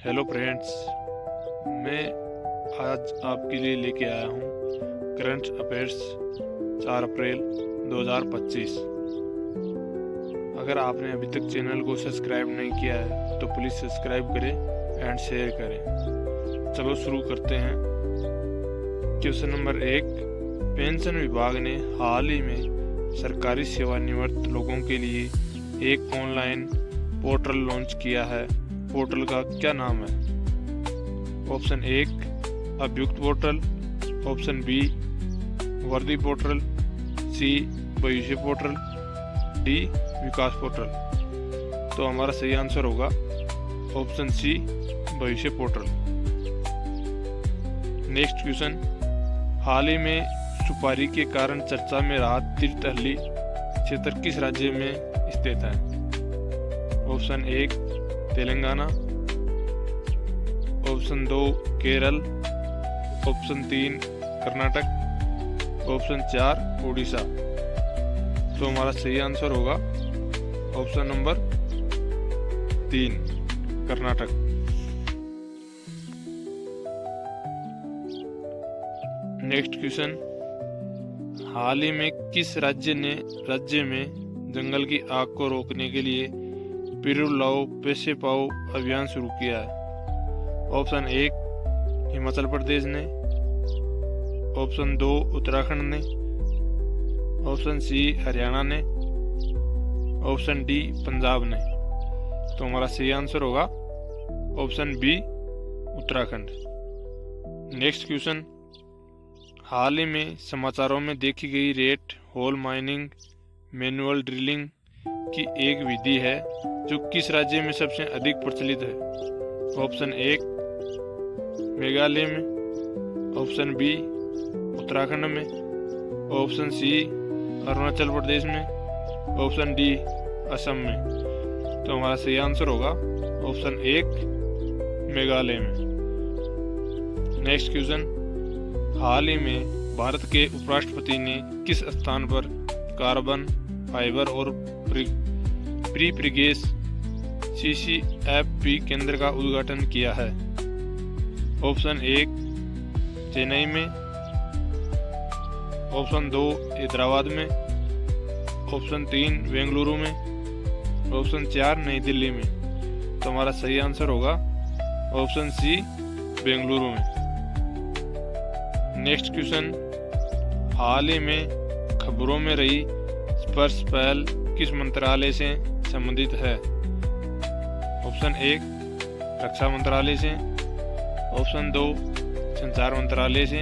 Hello friends, मैं आज आपके लिए लेके आया हूँ करंट अफेयर्स 4 अप्रैल 2025। अगर आपने अभी तक चैनल को सब्सक्राइब नहीं किया है तो प्लीज़ सब्सक्राइब करें एंड शेयर करें। चलो शुरू करते हैं। क्वेश्चन नंबर 1, पेंशन विभाग ने हाल ही में सरकारी सेवानिवृत्त लोगों के लिए एक ऑनलाइन पोर्टल लॉन्च किया है। पोर्टल का क्या नाम है? ऑप्शन 1 अभियुक्त पोर्टल, ऑप्शन बी वर्दी पोर्टल, सी भविष्य पोर्टल, डी विकास पोर्टल। तो हमारा सही आंसर होगा ऑप्शन सी भविष्य पोर्टल। नेक्स्ट क्वेश्चन, हाल ही में सुपारी के कारण चर्चा में रहा तीर्थहल्ली क्षेत्र किस राज्य में स्थित है? Option 1 Telangana, option 2 Kerala, option 3 Karnataka, option 4 Orissa. तो हमारा सही आंसर होगा option number 3 Karnataka. Next question, हाल ही में किस राज्य में जंगल की आग को रोकने के लिए पेड़ लाओ पैसे पाओ अभियान शुरू किया है? ऑप्शन 1 हिमाचल प्रदेश ने, ऑप्शन 2 उत्तराखंड ने, ऑप्शन सी हरियाणा ने, ऑप्शन डी पंजाब ने। तो हमारा सही आंसर होगा option B Uttarakhand. Next question, हाल ही में समाचारों में देखी गई rat hole mining manual drilling की एक विधि है जो किस राज्य में सबसे अधिक प्रचलित है? ऑप्शन 1 मेघालय में, ऑप्शन बी उत्तराखंड में, ऑप्शन सी अरुणाचल प्रदेश में, ऑप्शन डी असम में। तो हमारा सही आंसर होगा ऑप्शन 1 मेघालय में। नेक्स्ट क्वेश्चन, हाल ही में भारत के उपराष्ट्रपति ने किस स्थान पर कार्बन फाइबर और प्रीप्रिगेस CCFP केंद्र का उद्घाटन किया है? ऑप्शन 1 चेन्नई में, ऑप्शन 2 हैदराबाद में, ऑप्शन 3 बेंगलुरु में, ऑप्शन 4 नई दिल्ली में। तो हमारा सही आंसर होगा ऑप्शन सी बेंगलुरु में। नेक्स्ट क्वेश्चन, हाल ही में खबरों में रही स्पर्श पहल किस मंत्रालय से संबंधित है? ऑप्शन 1 रक्षा मंत्रालय से, ऑप्शन 2 संचार मंत्रालय से,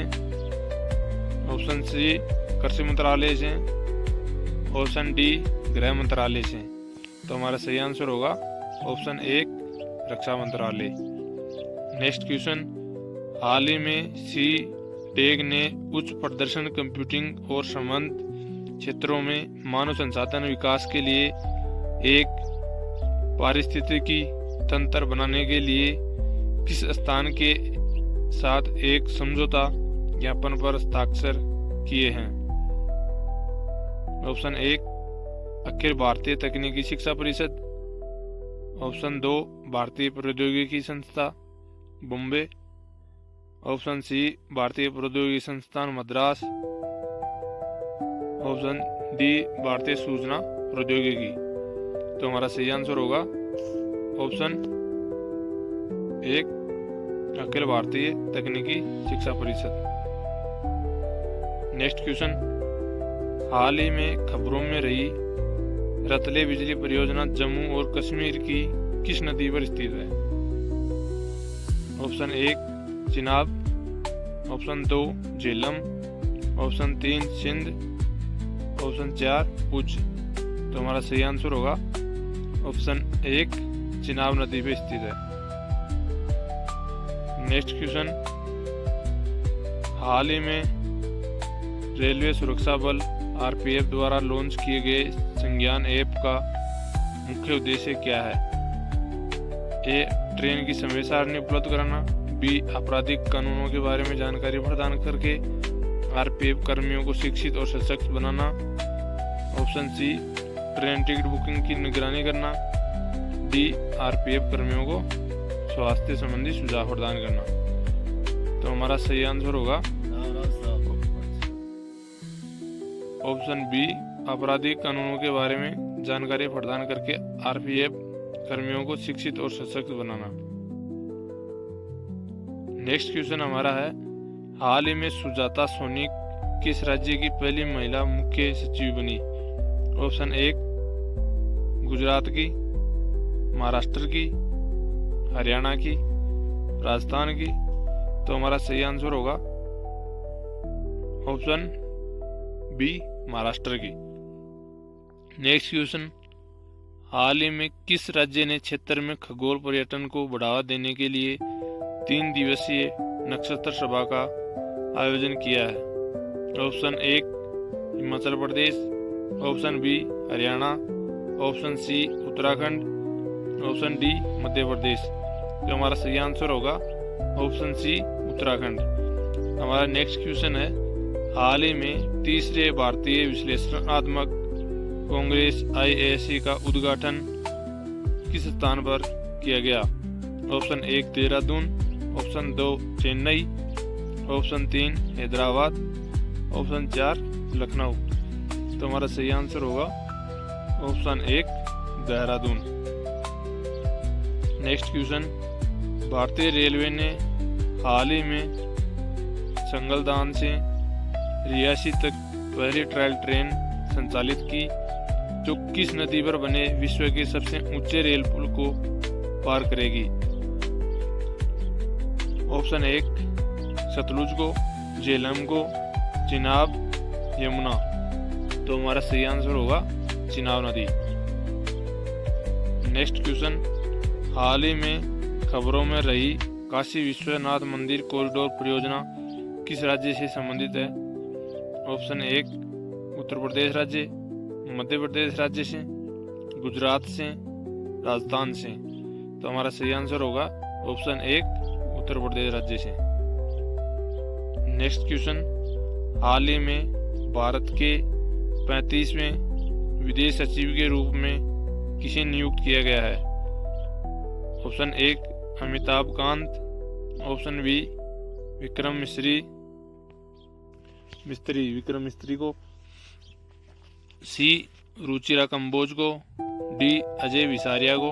ऑप्शन सी कृषि मंत्रालय से, ऑप्शन डी गृह मंत्रालय से। तो हमारा सही आंसर होगा ऑप्शन 1 रक्षा मंत्रालय। नेक्स्ट क्वेश्चन, हाल ही में सी टेग ने उच्च प्रदर्शन कंप्यूटिंग और संबंध क्षेत्रों में मानव संसाधन विकास के लिए एक पारिस्थितिकी तंत्र बनाने के लिए किस स्थान के साथ एक समझौता ज्ञापन पर हस्ताक्षर किए हैं? ऑप्शन 1 अखिल भारतीय तकनीकी शिक्षा परिषद, ऑप्शन 2 भारतीय प्रौद्योगिकी संस्था बॉम्बे, ऑप्शन सी भारतीय प्रौद्योगिकी संस्थान मद्रास, ऑप्शन डी भारतीय सूचना प्रौद्योगिकी। तो हमारा सही आंसर होगा ऑप्शन 1 अखिल भारतीय तकनीकी शिक्षा परिषद। नेक्स्ट क्वेश्चन, हाल ही में खबरों में रही रतले बिजली परियोजना जम्मू और कश्मीर की किस नदी पर स्थित है? Option 1 Chenab, option 2 Jhelum, option 3 Sindh, option 4 उच्च। तो हमारा सही आंसर होगा ऑप्शन 1 चिनाब नदी पे स्थित है। नेक्स्ट क्वेश्चन, हाल ही में रेलवे सुरक्षा बल RPF द्वारा लॉन्च किए गए संज्ञान ऐप का मुख्य उद्देश्य क्या है? ए ट्रेन की समय सारणी उपलब्ध कराना, बी आपराधिक कानूनों के बारे में जानकारी प्रदान करके RPF कर्मियों को शिक्षित और सशक्त बनाना, option C train ticket booking की निगरानी करना, डी RPF कर्मियों को स्वास्थ्य संबंधी सुझाव प्रदान करना। तो हमारा सही आंसर होगा ऑप्शन बी, आपराधिक कानूनों के बारे में जानकारी प्रदान करके आरपीएफ कर्मियों को शिक्षित और सशक्त बनाना। नेक्स्ट क्वेश्चन हमारा है, हाल ही में सुजाता सोनी किस राज्य की पहली महिला मुख्य सचिव बनी? ऑप्शन एक, गुजरात की, महाराष्ट्र की, हरियाणा की, राजस्थान की। तो हमारा सही आंसर होगा ऑप्शन बी, महाराष्ट्र की। नेक्स्ट क्वेश्चन, हाल ही में किस राज्य ने क्षेत्र में खगोल पर्यटन को बढ़ावा देने के लिए 3 दिवसीय नक्षत्र सभा का आयोजन किया है? ऑप्शन एक, Himachal Pradesh, option B, Haryana, option C, Uttarakhand, option D, Madhya Pradesh. तो हमारा सही आंसर होगा ऑप्शन सी, उत्तराखंड। हमारा नेक्स्ट क्वेश्चन है, हाल ही में तीसरे भारतीय विश्लेषणात्मक कांग्रेस IASC का उद्घाटन किस स्थान पर किया गया? ऑप्शन एक, Dehradun, option 2, Chennai, option 3, Hyderabad, option 4, Lucknow. तो हमारा सही आंसर होगा ऑप्शन एक, देहरादून। नेक्स्ट क्वेश्चन, भारतीय रेलवे ने हाल ही में संगलदान से रियासी तक पहली ट्रायल ट्रेन संचालित की, जो किस नदी पर बने विश्व के सबसे ऊंचे रेल पुल को पार करेगी? ऑप्शन एक, सतलुज को, झेलम को, चिनाब, यमुना। तो हमारा सही आंसर होगा चिनाब नदी। नेक्स्ट क्वेश्चन, हाल ही में खबरों में रही काशी विश्वनाथ मंदिर कॉरिडोर परियोजना किस राज्य से संबंधित है? ऑप्शन एक, उत्तर प्रदेश राज्य, मध्य प्रदेश राज्य से, गुजरात से, राजस्थान से। तो हमारा सही आंसर होगा ऑप्शन एक, उत्तर प्रदेश राज्य से। नेक्स्ट क्वेश्चन, हाल ही में भारत के 35वें विदेश सचिव के रूप में किसे नियुक्त किया गया है? ऑप्शन एक, अमिताभ कांत, ऑप्शन बी, विक्रम मिस्त्री को, सी, रुचिरा कंबोज को, डी, अजय विसारिया को।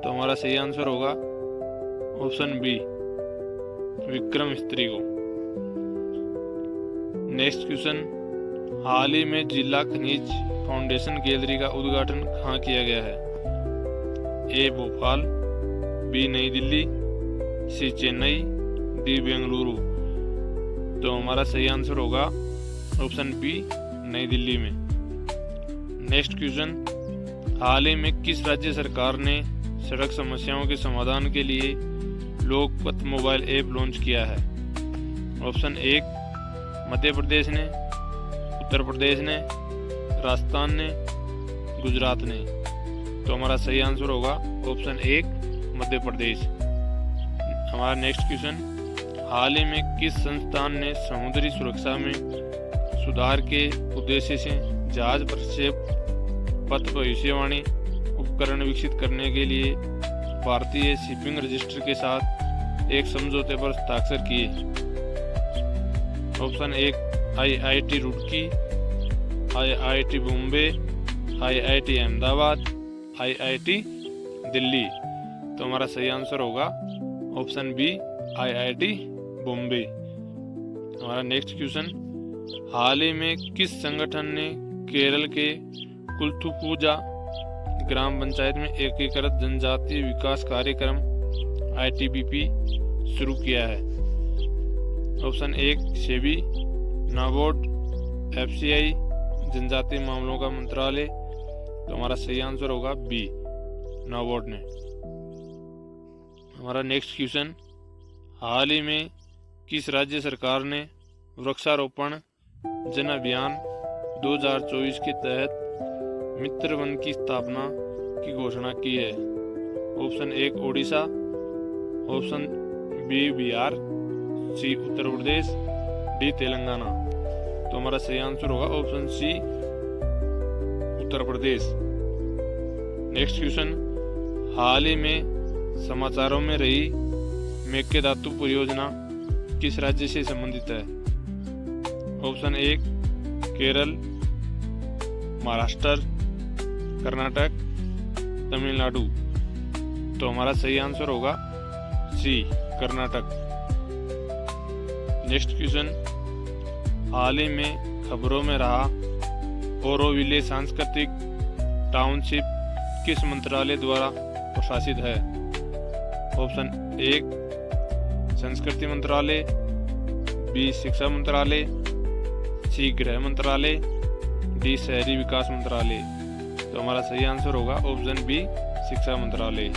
तो हमारा सही आंसर होगा ऑप्शन बी, विक्रम मिस्त्री को। नेक्स्ट क्वेश्चन, हाल ही में जिला खनिज फाउंडेशन गैलरी का उद्घाटन कहाँ किया गया है? ए, भोपाल, बी, नई दिल्ली, सी, चेन्नई, डी, बेंगलुरु। तो हमारा सही आंसर होगा ऑप्शन बी, नई दिल्ली में। नेक्स्ट क्वेश्चन, हाल ही में किस राज्य सरकार ने सड़क समस्याओं के समाधान के लिए लोकपथ मोबाइल ऐप लॉन्च किया है? ऑप्शन एक, मध्य प्रदेश ने, उत्तर प्रदेश ने, राजस्थान ने, गुजरात ने। तो हमारा सही आंसर होगा ऑप्शन एक, मध्य प्रदेश। हमारा नेक्स्ट क्वेश्चन, हाल ही में किस संस्थान ने समुद्री सुरक्षा में सुधार के उद्देश्य से जहाज प्रक्षेप पथ भविष्यवाणी उपकरण विकसित करने के लिए भारतीय शिपिंग रजिस्टर के साथ एक समझौते पर हस्ताक्षर किए? ऑप्शन एक, IIT Roorkee, IIT Bombay, IIT Ahmedabad, IIT Delhi. तो हमारा सही आंसर होगा ऑप्शन बी, IIT बॉम्बे। हमारा नेक्स्ट क्वेश्चन, हाल ही में किस संगठन ने केरल के कुल्थुपुजा ग्राम पंचायत में एकीकृत जनजातीय विकास कार्यक्रम ITBP शुरू किया है? ऑप्शन एक, सेबी, नाबार्ड, FCI, जनजातीय मामलों का मंत्रालय। तो हमारा सही आंसर होगा बी, नाबार्ड ने। हमारा नेक्स्ट क्वेश्चन, हाल ही में किस राज्य सरकार ने वृक्षारोपण जन अभियान 2024 के तहत मित्र वन की स्थापना की घोषणा की है? ऑप्शन एक, ओडिशा, ऑप्शन बी, बिहार, सी, उत्तर प्रदेश, डी, तेलंगाना। तो हमारा सही आंसर होगा option C, Uttar Pradesh. Next question, हाल ही में समाचारों में रही मेकेदातु परियोजना किस राज्य से संबंधित है? ऑप्शन 1 केरल, महाराष्ट्र, कर्नाटक, तमिलनाडु। तो हमारा सही आंसर होगा सी, कर्नाटक। नेक्स्ट क्वेश्चन, हाल ही में खबरों में रहा ओरोविले सांस्कृतिक टाउनशिप किस मंत्रालय द्वारा प्रशासित है? ऑप्शन 1 संस्कृति मंत्रालय, बी शिक्षा मंत्रालय, सी गृह मंत्रालय, डी शहरी विकास मंत्रालय। तो हमारा सही आंसर होगा ऑप्शन बी, शिक्षा मंत्रालय।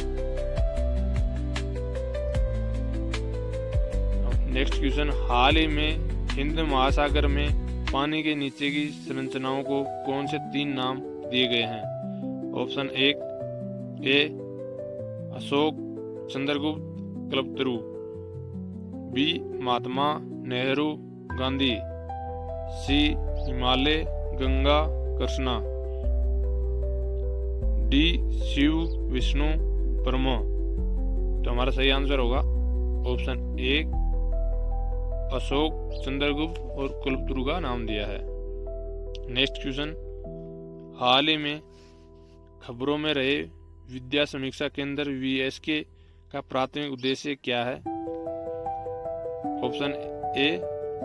नेक्स्ट क्वेश्चन, हाल ही में हिंद महासागर में पानी के नीचे की संरचनाओं को कौन से 3 नाम दिए गए हैं? ऑप्शन 1 ए अशोक, चंद्रगुप्त, कल्पतरु, बी महात्मा, नेहरू, गांधी, सी हिमालय, गंगा, कृष्णा, डी शिव, विष्णु, ब्रह्मा। तो हमारा सही आंसर होगा ऑप्शन 1 अशोक, चंद्रगुप्त और कल्पतरु का नाम दिया है। नेक्स्ट क्वेश्चन, हाल ही में खबरों में रहे विद्या समीक्षा केंद्र VSK का प्राथमिक उद्देश्य क्या है? ऑप्शन ए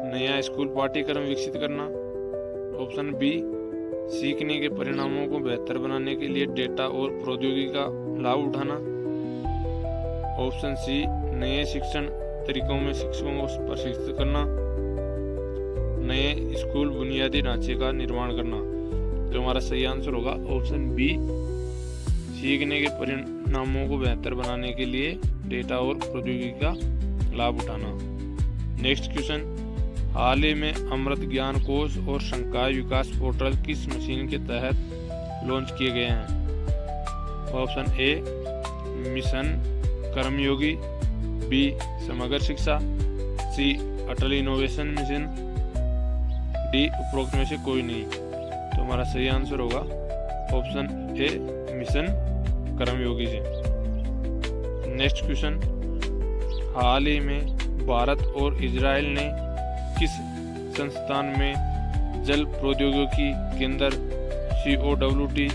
नया स्कूल पाठ्यक्रम विकसित करना, ऑप्शन बी सीखने के परिणामों को बेहतर बनाने के लिए डेटा और प्रौद्योगिकी का लाभ उठाना, ऑप्शन सी नए शिक्षण तरीकों में शिक्षकों को प्रशिक्षित करना, नए स्कूल बुनियादी ढांचे का निर्माण करना। तो हमारा सही आंसर होगा ऑप्शन बी सीखने के परिणामों को बेहतर बनाने के लिए डेटा और प्रौद्योगिकी का लाभ उठाना। नेक्स्ट क्वेश्चन, हाल ही में अमृत ज्ञान कोश और संकाय विकास पोर्टल किस मशीन के तहत लॉन्च किए गए हैं? Option A mission Karmayogi, B Samagra Shiksha, C Atal innovation mission, D उपरोक्त में से कोई नहीं। तो हमारा सही आंसर होगा ऑप्शन ए मिशन कर्मयोगी से। नेक्स्ट क्वेश्चन, हाल ही में भारत और इजराइल ने किस संस्थान में जल प्रौद्योगिकी केंद्र COWT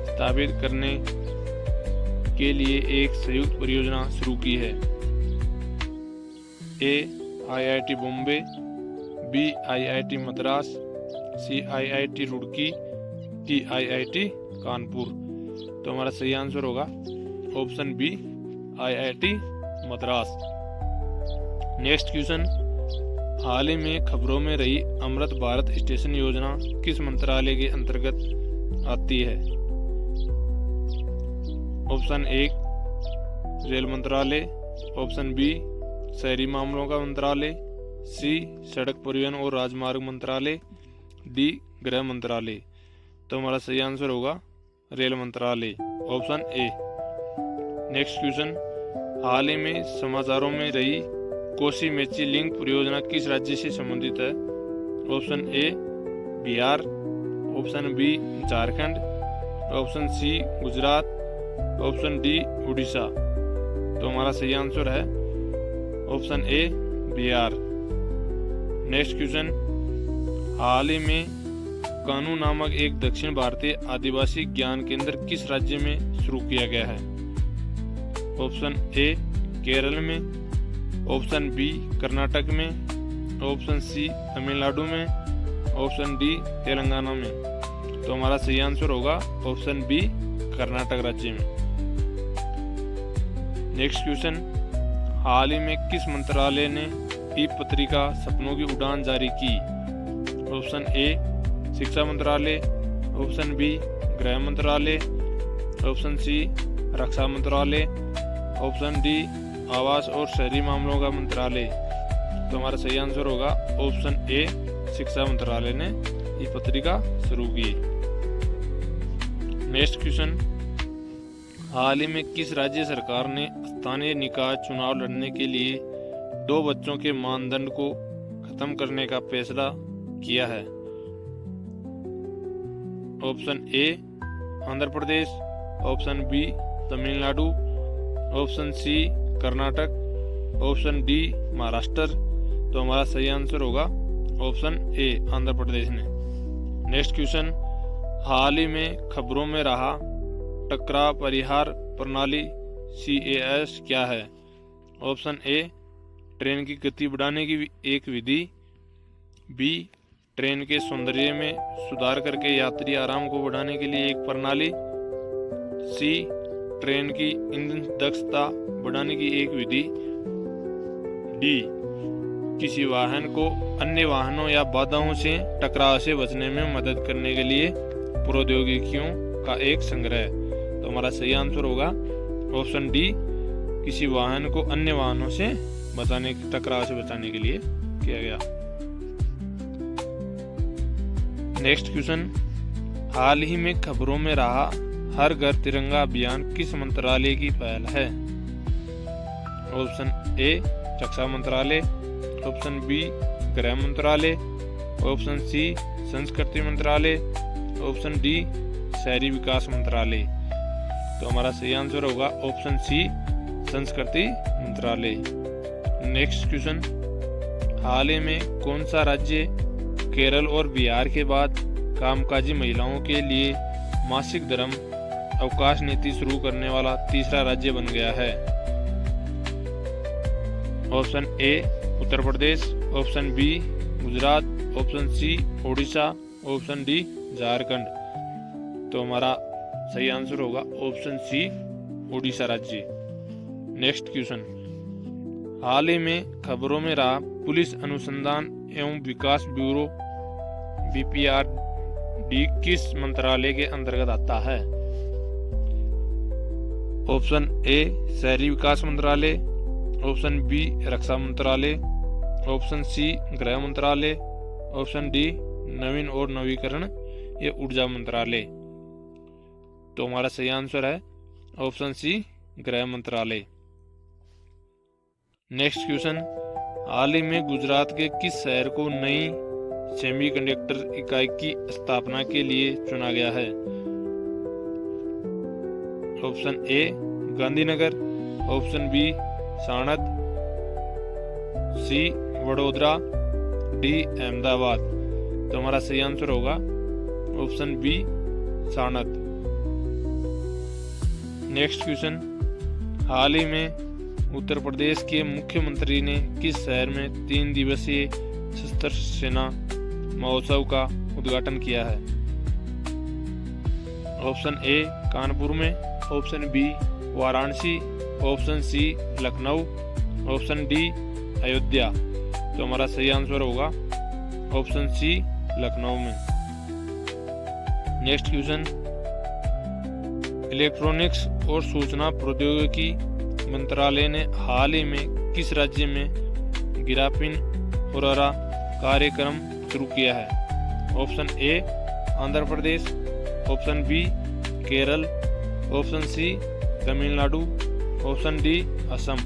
स्थापित करने के लिए एक संयुक्त परियोजना शुरू की है? A IIT Bombay, B IIT Madras, C IIT Roorkee, D IIT Kanpur. तो हमारा सही आंसर होगा option B IIT Madras. Next question, हाल ही में खबरों में रही अमृत भारत स्टेशन योजना किस मंत्रालय के अंतर्गत आती है? ऑप्शन 1 रेल मंत्रालय, ऑप्शन बी शहरी मामलों का मंत्रालय, सी सड़क परिवहन और राजमार्ग मंत्रालय, डी गृह मंत्रालय। तो हमारा सही आंसर होगा रेल मंत्रालय, ऑप्शन ए। नेक्स्ट क्वेश्चन, हाल ही में समाचारों में रही कोसी मेची लिंक परियोजना किस राज्य से संबंधित है? Option A Bihar, option B Jharkhand, option C Gujarat, option D Orissa. तो हमारा सही आंसर है option A Bihar. Next question, हाल ही में कानू नामक एक दक्षिण भारतीय आदिवासी ज्ञान केंद्र किस राज्य में शुरू किया गया है? ऑप्शन ए केरल में, ऑप्शन बी कर्नाटक में, ऑप्शन सी तमिलनाडु में, ऑप्शन डी तेलंगाना में। तो हमारा सही आंसर होगा ऑप्शन बी कर्नाटक राज्य में। नेक्स्ट क्वेश्चन, हाल ही में किस मंत्रालय ने ई-पत्रिका सपनों की उड़ान जारी की? ऑप्शन ए शिक्षा मंत्रालय, ऑप्शन बी गृह मंत्रालय, ऑप्शन सी रक्षा मंत्रालय, ऑप्शन डी आवास और शहरी मामलों का मंत्रालय। तो हमारा सही आंसर होगा ऑप्शन ए शिक्षा मंत्रालय ने ये पत्रिका शुरू की। नेक्स्ट क्वेश्चन, हाल ही में किस राज्य सरकार ने स्थानीय निकाय चुनाव लड़ने के लिए 2 बच्चों के मानदंड को खत्म करने का फैसला किया है? Option A Andhra Pradesh, option B Tamil Nadu, option C Karnataka, option D Maharashtra. तो हमारा सही आंसर होगा ऑप्शन ए आंध्र प्रदेश ने। नेक्स्ट क्वेश्चन, हाल ही में खबरों में रहा टकराव परिहार प्रणाली CAS क्या है? ऑप्शन ए ट्रेन की गति बढ़ाने की एक विधि, बी ट्रेन के सौंदर्य में सुधार करके यात्री आराम को बढ़ाने के लिए एक प्रणाली, सी ट्रेन की ईंधन दक्षता बढ़ाने की एक विधि, डी किसी वाहन को अन्य वाहनों या बाधाओं से टकराव से बचने में मदद करने के लिए प्रौद्योगिकियों का एक संग्रह। तो हमारा सही आंसर होगा ऑप्शन डी, किसी वाहन को अन्य वाहनों से टकराव से बचाने के लिए किया गया। नेक्स्ट क्वेश्चन, हाल ही में खबरों में रहा हर घर तिरंगा अभियान किस मंत्रालय की पहल है? ऑप्शन ए रक्षा मंत्रालय, ऑप्शन बी गृह मंत्रालय, ऑप्शन सी संस्कृति मंत्रालय, ऑप्शन डी शहरी विकास मंत्रालय। तो हमारा सही आंसर होगा ऑप्शन सी संस्कृति मंत्रालय। नेक्स्ट क्वेश्चन, हाल ही में कौन सा राज्य केरल और बिहार के बाद कामकाजी महिलाओं के लिए मासिक धर्म अवकाश नीति शुरू करने वाला तीसरा राज्य बन गया है? Option A Uttar Pradesh, option B Gujarat, option C Odisha, option D Jharkhand. तो हमारा सही आंसर होगा ऑप्शन सी ओडिशा राज्य। नेक्स्ट क्वेश्चन, हाल ही में खबरों में रहा पुलिस अनुसंधान एवं विकास ब्यूरो BPRD किस मंत्रालय के अंतर्गत आता है? ऑप्शन ए शहरी विकास मंत्रालय, ऑप्शन बी रक्षा मंत्रालय, ऑप्शन सी गृह मंत्रालय, ऑप्शन डी नवीन और नवीकरण या ऊर्जा मंत्रालय। तो हमारा सही आंसर है ऑप्शन सी गृह मंत्रालय। नेक्स्ट क्वेश्चन, हाल ही में गुजरात के किस शहर को नई सेमीकंडक्टर इकाई की स्थापना के लिए चुना गया है? Option A Gandhinagar, option B Sanand, C Vadodara, D Ahmedabad. तो हमारा सही आंसर होगा option B Sanand. Next question, हाल ही में उत्तर प्रदेश के मुख्यमंत्री ने किस शहर में 3 दिवसीय सशस्त्र सेना महोत्सव का उद्घाटन किया है? ऑप्शन ए कानपुर में, option B Varanasi, option C Lucknow, option D Ayodhya. तो हमारा सही आंसर होगा ऑप्शन सी लखनऊ में। नेक्स्ट क्वेश्चन, इलेक्ट्रॉनिक्स और सूचना प्रौद्योगिकी मंत्रालय ने हाल ही में किस राज्य में गिरापिन औरारा कार्यक्रम शुरू किया है? Option A Andhra Pradesh, option B Kerala, option C Tamil Nadu, option D Assam.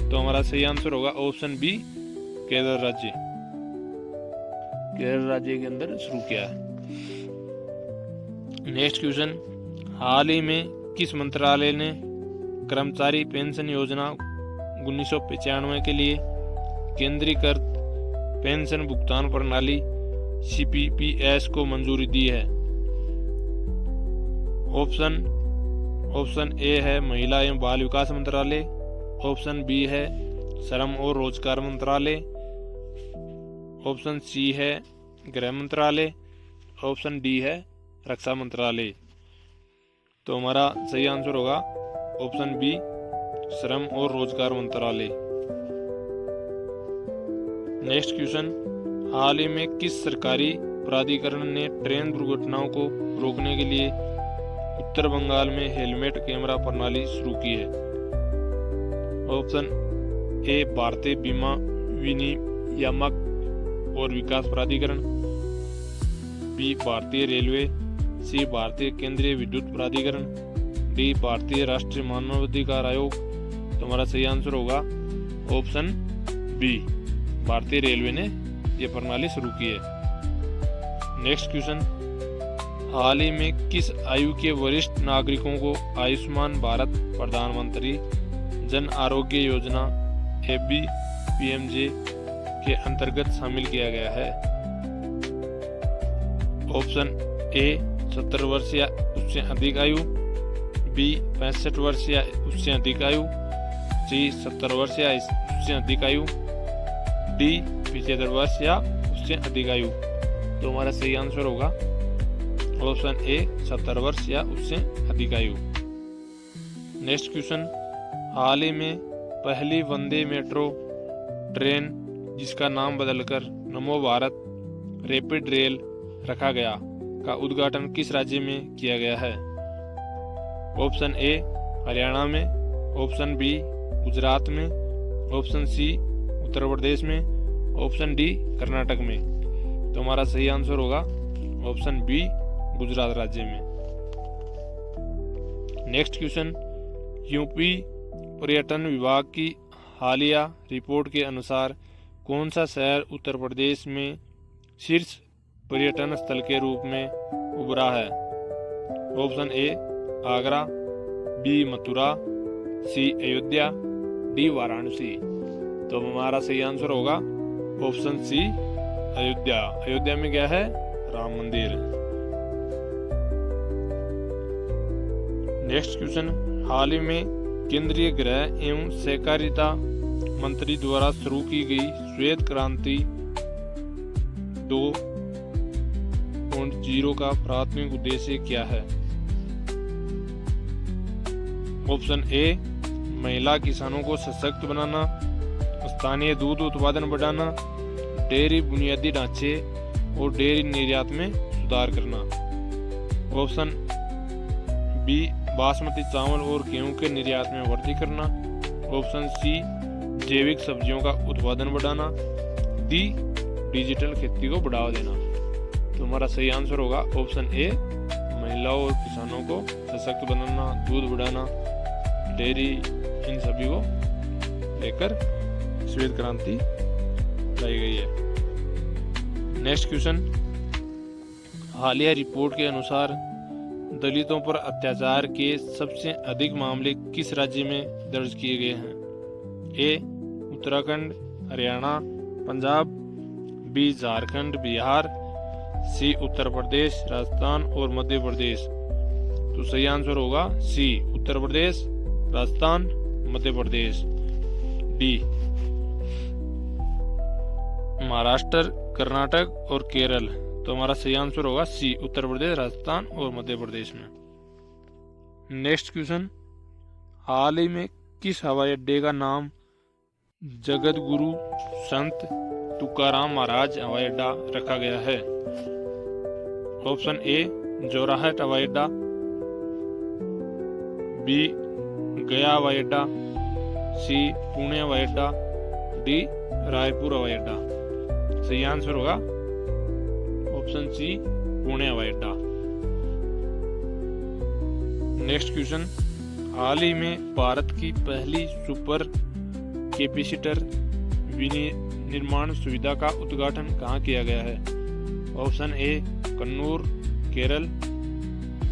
तो हमारा सही आंसर होगा ऑप्शन बी केरल राज्य। केरल राज्य के अंदर शुरू किया है। नेक्स्ट क्वेश्चन, हाल ही में किस मंत्रालय ने कर्मचारी पेंशन योजना 1995 के लिए केंद्रीकृत पेंशन भुगतान प्रणाली CPPS को मंजूरी दी है? ऑप्शन ए है महिला एवं बाल विकास मंत्रालय, ऑप्शन बी है श्रम और रोजगार मंत्रालय, ऑप्शन सी है गृह मंत्रालय, ऑप्शन डी है रक्षा मंत्रालय। तो हमारा सही आंसर होगा ऑप्शन बी श्रम और रोजगार मंत्रालय। नेक्स्ट क्वेश्चन, हाल ही में किस सरकारी प्राधिकरण ने ट्रेन दुर्घटनाओं को रोकने के लिए उत्तर बंगाल में हेलमेट कैमरा प्रणाली शुरू की है? ऑप्शन ए भारतीय बीमा विनियामक और विकास प्राधिकरण, बी भारतीय रेलवे, सी भारतीय केंद्रीय विद्युत प्राधिकरण, डी भारतीय राष्ट्रीय मानवाधिकार आयोग। तो हमारा सही आंसर होगा ऑप्शन बी भारतीय रेलवे ने यह प्रणाली शुरू की है। नेक्स्ट क्वेश्चन, हाल ही में किस आयु के वरिष्ठ नागरिकों को आयुष्मान भारत प्रधानमंत्री जन आरोग्य योजना ABPMJ के अंतर्गत शामिल किया गया है? ऑप्शन A 70 वर्ष या उससे अधिक आयु, B 65 वर्ष या उससे अधिक आयु, C 70 वर्ष या उससे अधिक आयु, D 75 वर्ष या उससे अधिक आयु। तो हमारा सही आंसर होगा ऑप्शन A 70 वर्ष या उससे अधिक आयु। नेक्स्ट क्वेश्चन, हाल ही में पहली वंदे मेट्रो ट्रेन जिसका नाम बदलकर नमो भारत रैपिड रेल रखा गया का उद्घाटन किस राज्य में किया गया है? ऑप्शन A हरियाणा में, ऑप्शन B गुजरात में, ऑप्शन C उत्तर प्रदेश में, ऑप्शन D कर्नाटक में। तो हमारा सही आंसर होगा ऑप्शन B गुजरात राज्य में। नेक्स्ट क्वेश्चन, यूपी पर्यटन विभाग की हालिया रिपोर्ट के अनुसार कौन सा शहर उत्तर प्रदेश में शीर्ष पर्यटन स्थल के रूप में उभरा है? Option A Agra, B Mathura, C Ayodhya, D Varanasi. तो हमारा सही आंसर होगा ऑप्शन C अयोध्या। अयोध्या में क्या है? राम मंदिर। नेक्स्ट क्वेश्चन, हाल ही में केंद्रीय गृह एवं सहकारिता मंत्री द्वारा शुरू की गई श्वेत क्रांति 2.0 का प्राथमिक उद्देश्य क्या है? ऑप्शन A महिला किसानों को सशक्त बनाना, स्थानीय दूध उत्पादन बढ़ाना, डेयरी बुनियादी ढांचे और डेयरी निर्यात में सुधार करना। ऑप्शन B बासमती चावल और गेहूं के निर्यात में वृद्धि करना, ऑप्शन C जैविक सब्जियों का उत्पादन बढ़ाना, D डिजिटल खेती को बढ़ावा देना। तो हमारा सही आंसर होगा ऑप्शन A महिलाओं और किसानों को सशक्त बनाना, दूध बढ़ाना, डेयरी, इन सभी को लेकर श्वेत क्रांति लाई गई है। नेक्स्ट क्वेश्चन, हालिया रिपोर्ट के अनुसार दलितों पर अत्याचार के सबसे अधिक मामले किस राज्य में दर्ज किए गए हैं? A Uttarakhand, Haryana, Punjab, B Jharkhand, Bihar, C Uttar Pradesh, Rajasthan और मध्य प्रदेश। तो सही आंसर होगा C उत्तर प्रदेश, राजस्थान, मध्य प्रदेश। D महाराष्ट्र, कर्नाटक और केरल। तो हमारा सही आंसर होगा C उत्तर प्रदेश, राजस्थान और मध्य प्रदेश में। नेक्स्ट क्वेश्चन, हाल ही में किस हवाई अड्डे का नाम जगत गुरु संत तुकाराम महाराज हवाई अड्डा रखा गया है? ऑप्शन A जोराहट हवाई अड्डा, B गया हवाई अड्डा, C पुणे हवाई अड्डा, D रायपुर हवाई अड्डा। सही आंसर होगा ऑप्शन C पुणे हवाई अड्डा। नेक्स्ट क्वेश्चन, हाल ही में भारत की पहली सुपर कैपेसिटर विनिर्माण सुविधा का उद्घाटन कहाँ किया गया है? Option A Kannur Kerala,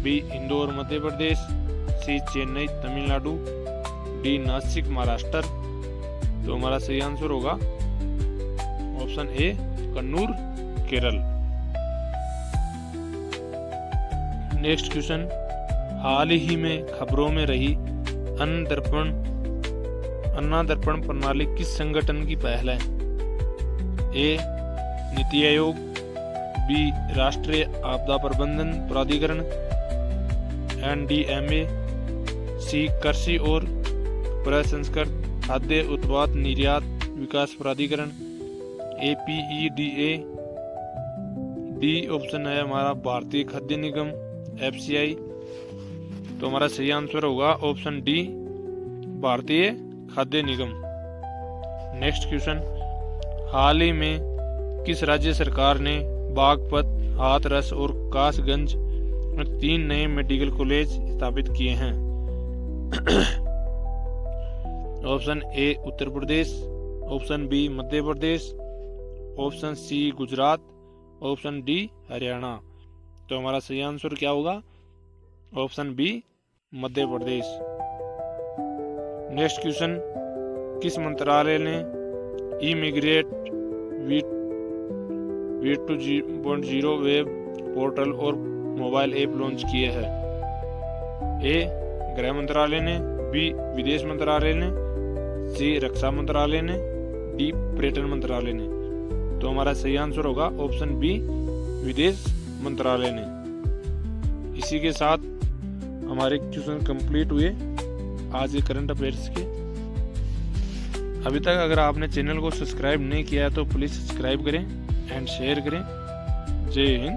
B Indore Madhya Pradesh, C Chennai Tamil Nadu, D Nashik Maharashtra. तो हमारा सही आंसर होगा option A Kannur Kerala. Next question, हाल ही में खबरों में रही अन्ना दर्पण प्रणाली किस संगठन की पहल है? A नीति आयोग, B राष्ट्रीय आपदा प्रबंधन प्राधिकरण NDMA, C कृषि और प्रसंस्कृत खाद्य उत्पाद निर्यात विकास प्राधिकरण APEDA, D ऑप्शन है हमारा भारतीय खाद्य निगम FCI। तो हमारा सही आंसर होगा ऑप्शन D भारतीय खाद्य निगम। नेक्स्ट क्वेश्चन, हाल ही में किस राज्य सरकार ने बागपत, हाथरस और कासगंज में 3 नए मेडिकल कॉलेज स्थापित किए हैं? Option A Uttar Pradesh, option B Madhya Pradesh, option C Gujarat, option D Haryana. तो हमारा सही आंसर क्या होगा? Option B Madhya Pradesh. Next question, किस मंत्रालय ने इमिग्रेट V2.0 वेब पोर्टल और मोबाइल ऐप लॉन्च किए हैं? ए गृह मंत्रालय ने, बी विदेश मंत्रालय ने, सी रक्षा मंत्रालय ने, डी पर्यटन मंत्रालय ने। तो हमारा सही आंसर होगा ऑप्शन बी विदेश मंत्रालय ने। इसी के साथ हमारे क्वेश्चन कंप्लीट हुए आज के करंट अफेयर्स के। अभी तक अगर आपने चैनल को सब्सक्राइब नहीं किया है तो प्लीज सब्सक्राइब करें एंड शेयर करें। जय हिंद।